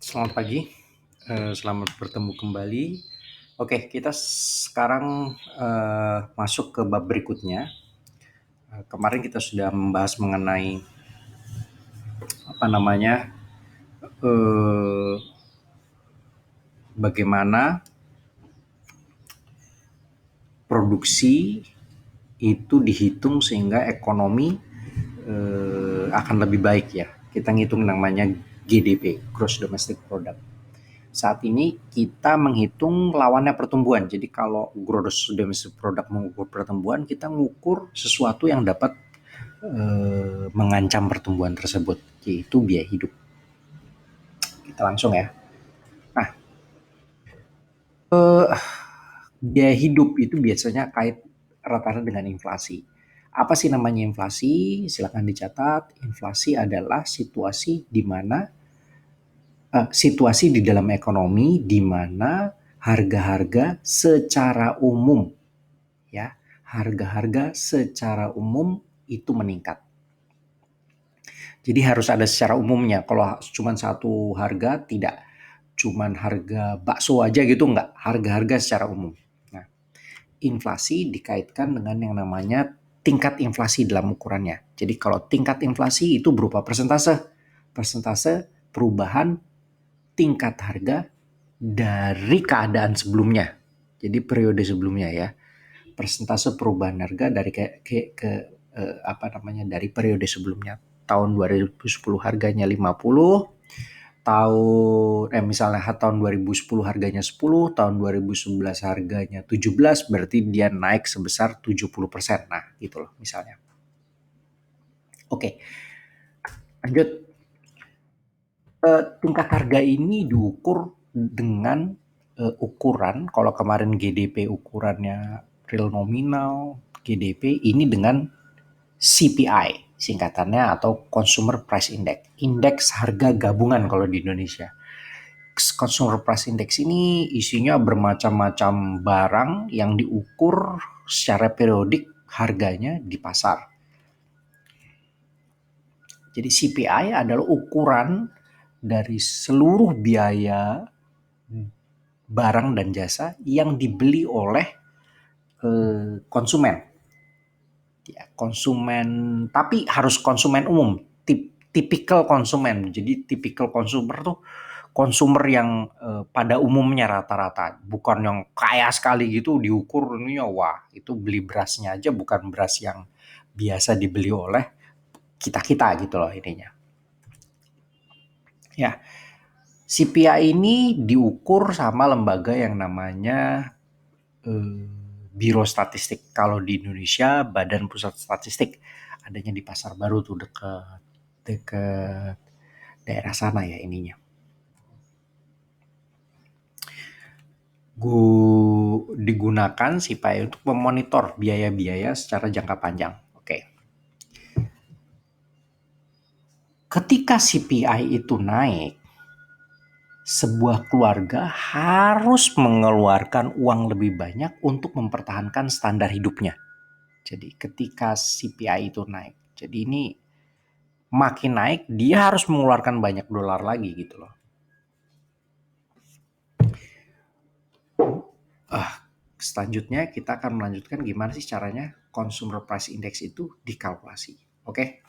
Selamat pagi, selamat bertemu kembali. Oke, kita sekarang masuk ke bab berikutnya. Kemarin kita sudah membahas mengenai apa namanya, eh, bagaimana produksi itu dihitung sehingga ekonomi akan lebih baik ya. Kita ngitung namanya GDP, Gross Domestic Product. Saat ini kita menghitung lawannya pertumbuhan. Jadi kalau gross domestic product mengukur pertumbuhan, kita mengukur sesuatu yang dapat mengancam pertumbuhan tersebut, yaitu biaya hidup. Kita langsung ya. Nah, biaya hidup itu biasanya kait rata-rata dengan inflasi. Apa sih namanya inflasi? Silakan dicatat. Inflasi adalah situasi di dalam ekonomi di mana harga-harga secara umum ya, harga-harga secara umum itu meningkat. Jadi harus ada secara umumnya. Kalau cuma satu harga tidak, cuman harga bakso aja gitu enggak, harga-harga secara umum. Nah, inflasi dikaitkan dengan yang namanya tingkat inflasi dalam ukurannya. Jadi kalau tingkat inflasi itu berupa persentase, persentase perubahan tingkat harga dari keadaan sebelumnya. Jadi periode sebelumnya ya. Persentase perubahan harga dari dari periode sebelumnya. Tahun 2010 harganya 50, misalnya tahun 2010 harganya 10, tahun 2011 harganya 17, berarti dia naik sebesar 70%. Nah, gitu loh misalnya. Oke, lanjut. Tingkat harga ini diukur dengan ukuran, kalau kemarin GDP ukurannya real nominal, GDP ini dengan CPI singkatannya atau Consumer Price Index, indeks harga gabungan kalau di Indonesia. Consumer Price Index ini isinya bermacam-macam barang yang diukur secara periodik harganya di pasar. Jadi CPI adalah ukuran dari seluruh biaya barang dan jasa yang dibeli oleh konsumen. Ya, konsumen, tapi harus konsumen umum, tipikal konsumen. Jadi tipikal konsumer tuh konsumer yang pada umumnya rata-rata, bukan yang kaya sekali gitu diukur ini ya, wah itu beli berasnya aja bukan beras yang biasa dibeli oleh kita-kita gitu loh ininya. Ya, CPI ini diukur sama lembaga yang namanya Biro Statistik. Kalau di Indonesia Badan Pusat Statistik, adanya di Pasar Baru tuh dekat dekat daerah sana ya ininya. Digunakan CPI untuk memonitor biaya-biaya secara jangka panjang. Oke. Ketika CPI itu naik, sebuah keluarga harus mengeluarkan uang lebih banyak untuk mempertahankan standar hidupnya. Jadi ketika CPI itu naik, jadi ini makin naik, dia harus mengeluarkan banyak dolar lagi gitu loh. Selanjutnya kita akan melanjutkan gimana sih caranya Consumer Price Index itu dikalkulasi. Oke?